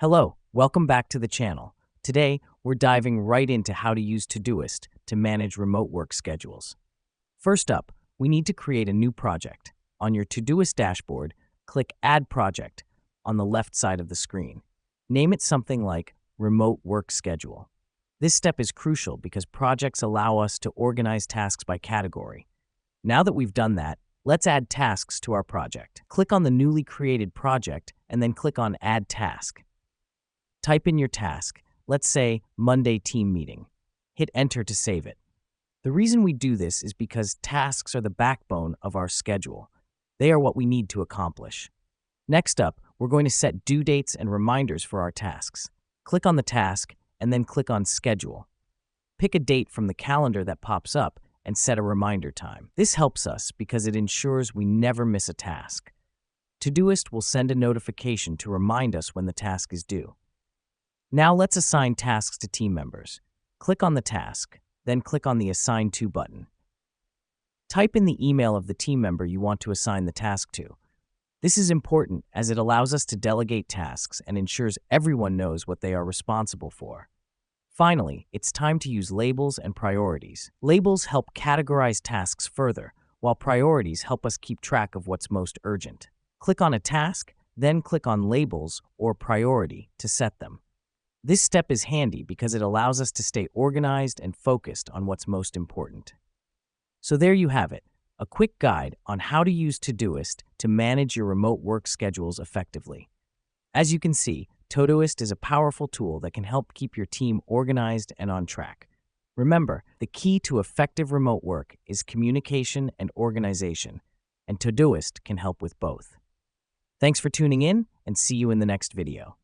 Hello, welcome back to the channel. Today, we're diving right into how to use Todoist to manage remote work schedules. First up, we need to create a new project. On your Todoist dashboard, click Add Project on the left side of the screen. Name it something like Remote Work Schedule. This step is crucial because projects allow us to organize tasks by category. Now that we've done that, let's add tasks to our project. Click on the newly created project and then click on Add Task. Type in your task, let's say Monday team meeting. Hit enter to save it. The reason we do this is because tasks are the backbone of our schedule. They are what we need to accomplish. Next up, we're going to set due dates and reminders for our tasks. Click on the task and then click on Schedule. Pick a date from the calendar that pops up and set a reminder time. This helps us because it ensures we never miss a task. Todoist will send a notification to remind us when the task is due. Now let's assign tasks to team members. Click on the task, then click on the Assign To button. Type in the email of the team member you want to assign the task to. This is important as it allows us to delegate tasks and ensures everyone knows what they are responsible for. Finally, it's time to use labels and priorities. Labels help categorize tasks further, while priorities help us keep track of what's most urgent. Click on a task, then click on Labels or Priority to set them. This step is handy because it allows us to stay organized and focused on what's most important. So there you have it, a quick guide on how to use Todoist to manage your remote work schedules effectively. As you can see, Todoist is a powerful tool that can help keep your team organized and on track. Remember, the key to effective remote work is communication and organization, and Todoist can help with both. Thanks for tuning in, and see you in the next video.